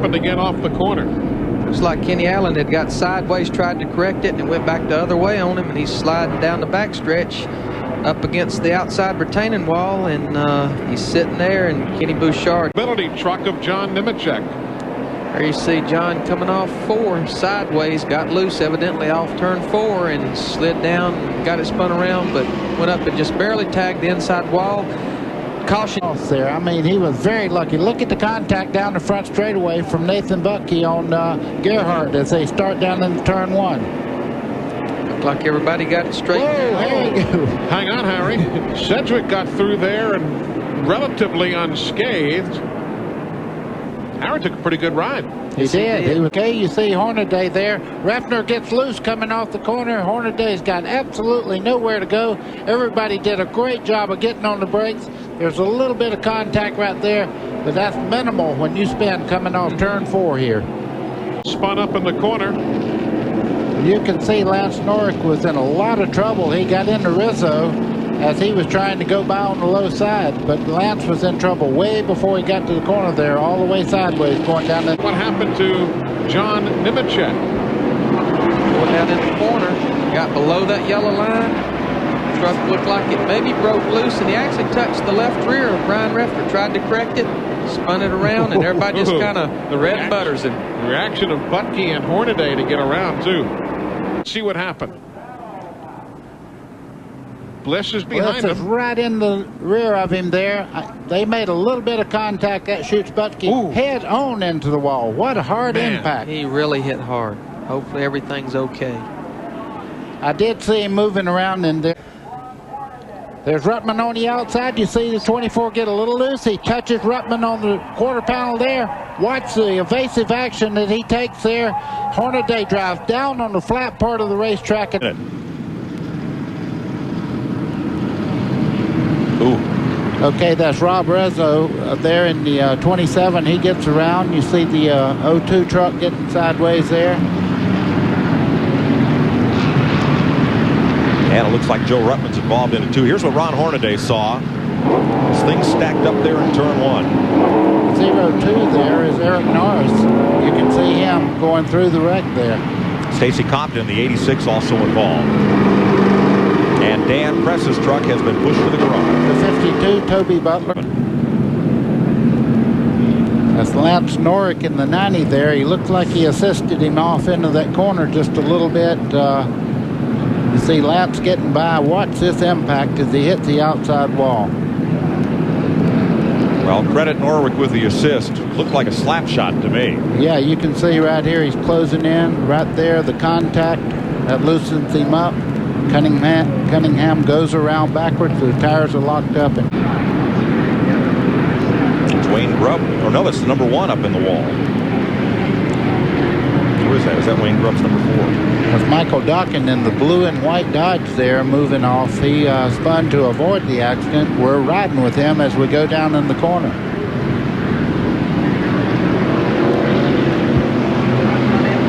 happened again off the corner. Looks like Kenny Allen had got sideways, tried to correct it, and it went back the other way on him, and he's sliding down the backstretch up against the outside retaining wall, and he's sitting there, and Kenny Bouchard. Ability truck of John Nemechek. There you see John coming off 4 sideways, got loose evidently off turn 4 and slid down, got it spun around, but went up and just barely tagged the inside wall. Caution there. I mean, he was very lucky. Look at the contact down the front straightaway from Nathan Buckey on Gerhardt as they start down in turn 1. Looked like everybody got it straight. Whoa, there you go. Hang on, Harry. Sedgwick got through there and relatively unscathed. Harry took a pretty good ride. He did. Okay, you see Hornaday there. Refner gets loose coming off the corner. Hornaday's got absolutely nowhere to go. Everybody did a great job of getting on the brakes. There's a little bit of contact right there, but that's minimal when you spin coming off turn 4 here. Spun up in the corner. You can see Lance Norrick was in a lot of trouble. He got into Rizzo as he was trying to go by on the low side, but Lance was in trouble way before he got to the corner there, all the way sideways going down the... What happened to John Nemechek? Going down in the corner, got below that yellow line. Truck looked like it maybe broke loose, and he actually touched the left rear of Brian Refner, tried to correct it, spun it around, and everybody just kind of red butters him. The reaction of Buckey and Hornaday to get around too. Let's see what happened. Bliss is behind Bliss is him. right in the rear of him there. They made a little bit of contact. That shoots Buckey head on into the wall. What a hard impact. He really hit hard. Hopefully everything's okay. I did see him moving around in there. There's Ruttman on the outside. You see the 24 get a little loose. He touches Ruttman on the quarter panel there. Watch the evasive action that he takes there. Hornaday drives down on the flat part of the racetrack. Okay, that's Rob Rezzo there in the 27. He gets around. You see the 02 truck getting sideways there. And it looks like Joe Ruttman's involved in it too. Here's what Ron Hornaday saw. This thing stacked up there in turn 1. 02 there is Eric Norris. You can see him going through the wreck there. Stacy Compton, the 86, also involved. And Dan Press's truck has been pushed to the garage. The 52, Toby Butler. That's Lance Norrick in the 90 there. He looked like he assisted him off into that corner just a little bit. You see Lance getting by. Watch this impact as he hits the outside wall. Well, credit Norwick with the assist. Looked like a slap shot to me. Yeah, you can see right here he's closing in. Right there, the contact that loosens him up. Cunningham goes around backwards. The tires are locked up. It's Wayne Grubb. Oh no, that's the number 1 up in the wall. Where is that? Is that Wayne Grubb's number 4? That's Michael Dockin in the blue and white Dodge there moving off. He spun to avoid the accident. We're riding with him as we go down in the corner.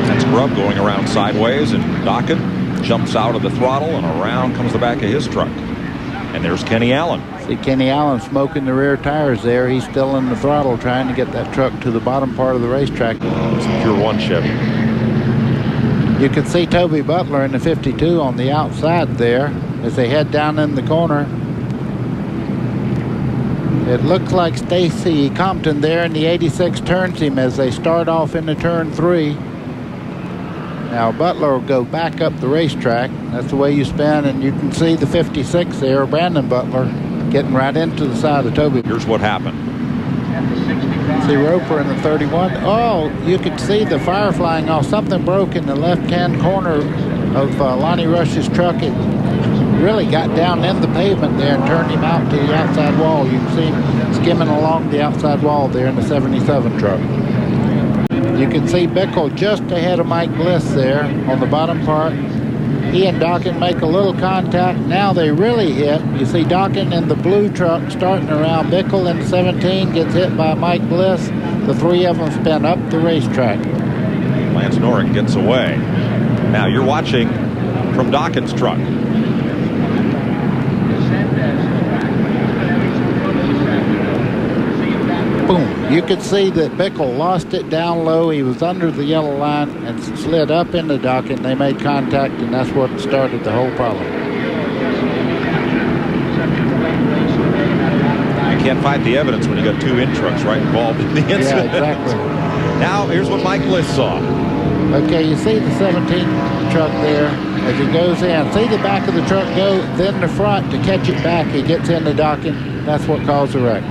That's Grubb going around sideways, and Dockin jumps out of the throttle, and around comes the back of his truck. And there's Kenny Allen. See Kenny Allen smoking the rear tires there. He's still in the throttle trying to get that truck to the bottom part of the racetrack. It's a pure 1 Chevy. You can see Toby Butler in the 52 on the outside there as they head down in the corner. It looks like Stacy Compton there in the 86 turns him as they start off into turn 3. Now Butler will go back up the racetrack. That's the way you spin, and you can see the 56 there, Brandon Butler, getting right into the side of Toby. Here's what happened. See Roper in the 31. Oh, you could see the fire flying off. Something broke in the left-hand corner of Lonnie Rush's truck. It really got down in the pavement there and turned him out to the outside wall. You can see him skimming along the outside wall there in the 77 truck. You can see Bickle just ahead of Mike Bliss there on the bottom part. He and Dockin make a little contact. Now they really hit. You see Dockin in the blue truck starting around. Bickle in the 17 gets hit by Mike Bliss. The 3 of them spin up the racetrack. Lance Norrick gets away. Now you're watching from Dockin's truck. boom. You could see that Bickle lost it down low. He was under the yellow line and slid up in the dock, and they made contact, and that's what started the whole problem. You can't fight the evidence when you got two in trucks right involved in the incident. Yeah, exactly. Now, here's what Mike Bliss saw. Okay, you see the 17 truck there as he goes in. See the back of the truck go, then the front to catch it back. He gets in the docking. That's what caused the wreck.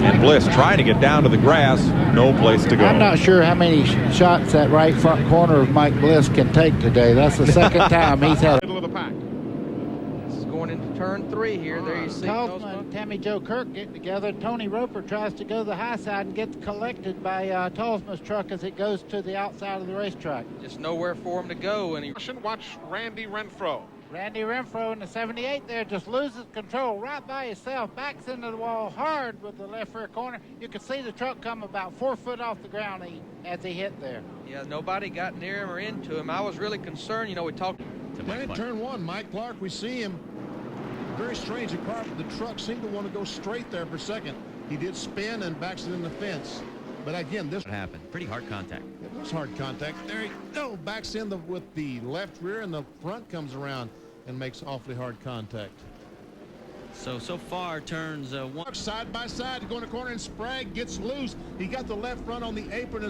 And Bliss trying to get down to the grass. No place to go. I'm not sure how many shots that right front corner of Mike Bliss can take today. That's the second time he's had. Middle of the pack. This is going into turn 3 here. There you see Tolsma and Tammy Jo Kirk get together. Tony Roper tries to go the high side and gets collected by Tolsma's truck as it goes to the outside of the racetrack. just nowhere for him to go. And he Watch Randy Renfro. Randy Renfro in the 78 there just loses control right by himself, backs into the wall hard with the left rear corner. You can see the truck come about 4 foot off the ground as he hit there. Yeah, nobody got near him or into him. I was really concerned. You know, we talked. Then in turn 1, Mike Clark, we see him. Very strange. The truck seemed to want to go straight there for a second. He did spin and backs it in the fence. But again, this happened. Pretty hard contact. It was hard contact. There he go. Backs in with the left rear, and the front comes around and makes awfully hard contact. So far, turns one. Side by side, going to corner, and Sprague gets loose. He got the left front on the apron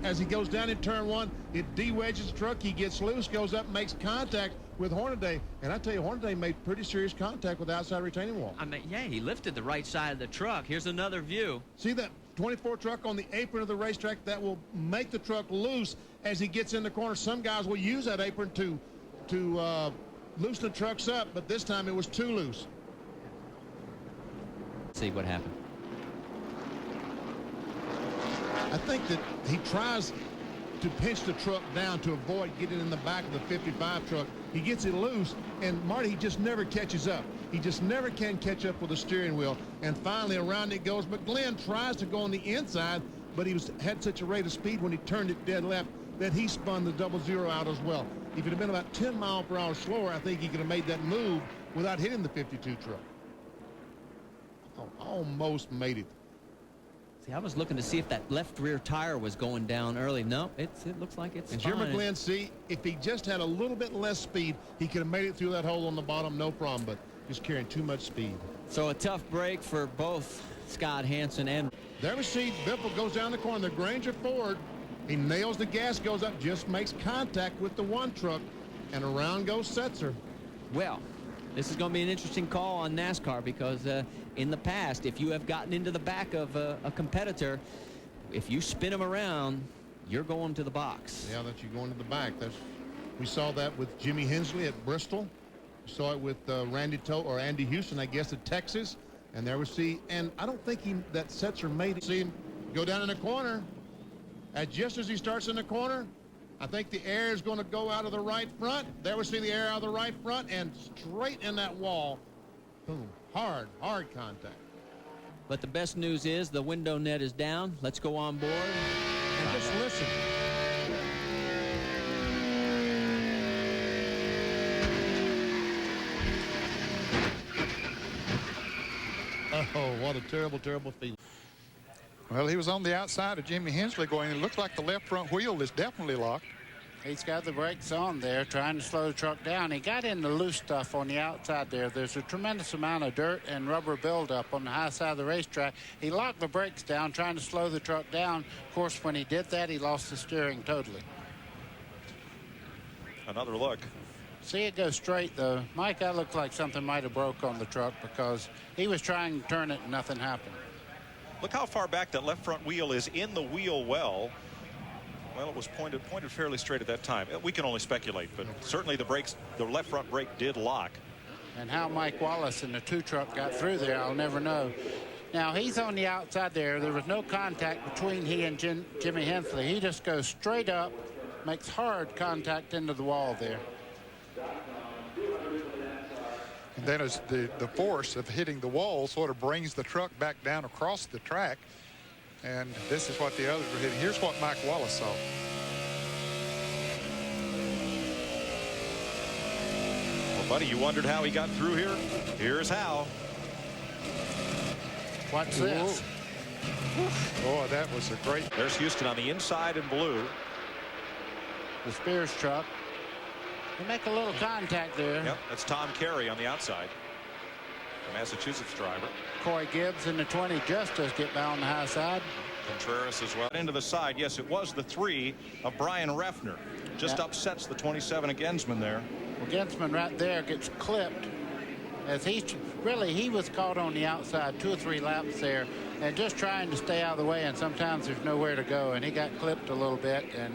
as he goes down in turn 1. It de-wedges the truck. He gets loose, goes up, makes contact with Hornaday. And I tell you, Hornaday made pretty serious contact with the outside retaining wall. I mean, yeah, he lifted the right side of the truck. Here's another view. See that 24 truck on the apron of the racetrack? That will make the truck loose as he gets in the corner. Some guys will use that apron to loosen the trucks up, but this time it was too loose. Let's see what happened. I think that he tries to pinch the truck down to avoid getting in the back of the 55 truck. He gets it loose, and Marty, he just never catches up. He just never can catch up with the steering wheel. And finally, around it goes. But Glenn tries to go on the inside, but he had such a rate of speed when he turned it dead left that he spun the 00 out as well. If it had been about 10 miles per hour slower, I think he could have made that move without hitting the 52 truck. Oh, almost made it. See, I was looking to see if that left rear tire was going down early. No, it looks like it's And fine. Jeremy Glenn, see, if he just had a little bit less speed, he could have made it through that hole on the bottom, no problem, but just carrying too much speed. So a tough break for both Scott Hansen and... There we see Biffle goes down the corner. The Granger Ford, he nails the gas, goes up, just makes contact with the one truck, and around goes Setzer. Well, this is going to be an interesting call on NASCAR because in the past, if you have gotten into the back of a competitor, if you spin them around, you're going to the box. Yeah, that you're going to the back. We saw that with Jimmy Hensley at Bristol. We saw it with Andy Houston, I guess, at Texas. And there we see, and I don't think that Setzer made it. See him go down in the corner. And just as he starts in the corner, I think the air is going to go out of the right front. There we see the air out of the right front and straight in that wall. Boom. Hard contact. But the best news is the window net is down. Let's go on board. And just listen. Oh, what a terrible, terrible feeling. Well, he was on the outside of Jimmy Hensley going. It looks like the left front wheel is definitely locked. He's got the brakes on there, trying to slow the truck down. He got in the loose stuff on the outside there. There's a tremendous amount of dirt and rubber buildup on the high side of the racetrack. He locked the brakes down, trying to slow the truck down. Of course, when he did that, he lost the steering totally. Another look. See it go straight, though. Mike, that looked like something might have broke on the truck because he was trying to turn it and nothing happened. Look how far back that left front wheel is in the wheel well. Well, it was pointed fairly straight at that time. We can only speculate, but certainly the left front brake did lock. And how Mike Wallace in the 2 truck got through there, I'll never know. Now, he's on the outside there. There was no contact between he and Jimmy Hensley. He just goes straight up, makes hard contact into the wall there. And then as the force of hitting the wall sort of brings the truck back down across the track. And this is what the others were hitting. Here's what Mike Wallace saw. Well, buddy, you wondered how he got through here? Here's how. What's this? Boy, that was a great. There's Houston on the inside in blue. The Spears truck. They make a little contact there. Yep, that's Tom Carey on the outside. The Massachusetts driver. Corey Gibbs in the 20 just does get by on the high side. Contreras as well. Into the side. Yes, it was the 3 of Brian Reffner. Just upsets the 27 of Gensman there. Well, Gensman right there gets clipped. As he was caught on the outside 2 or 3 laps there and just trying to stay out of the way, and sometimes there's nowhere to go, and he got clipped a little bit, and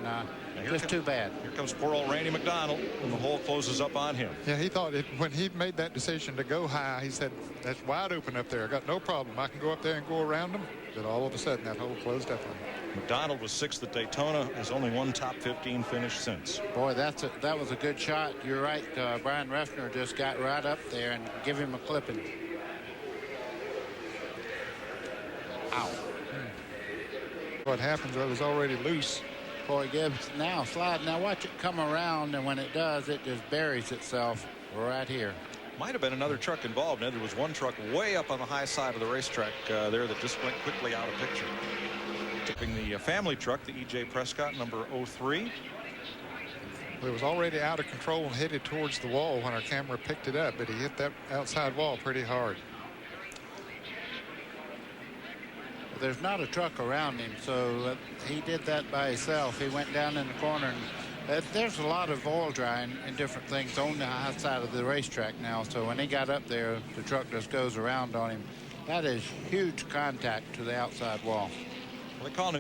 just too bad. Here comes poor old Randy McDonald, and the hole closes up on him. Yeah, he thought when he made that decision to go high, he said, that's wide open up there. I got no problem. I can go up there and go around them. But all of a sudden, that hole closed up on him. McDonald was 6th at Daytona, has only one top 15 finish since. Boy, that was a good shot. You're right. Brian Reffner just got right up there and give him a clipping. Ow. What happens, it was already loose. Corey Gibbs now slide. Now watch it come around, and when it does, it just buries itself right here. Might have been another truck involved. Now, there was one truck way up on the high side of the racetrack there that just went quickly out of picture. Tipping the family truck, the E.J. Prescott, number 03. It was already out of control and headed towards the wall when our camera picked it up, but he hit that outside wall pretty hard. There's not a truck around him, so he did that by himself. He went down in the corner, and there's a lot of oil drying and different things on the high side of the racetrack now, so when he got up there, the truck just goes around on him. That is huge contact to the outside wall. Well, they call him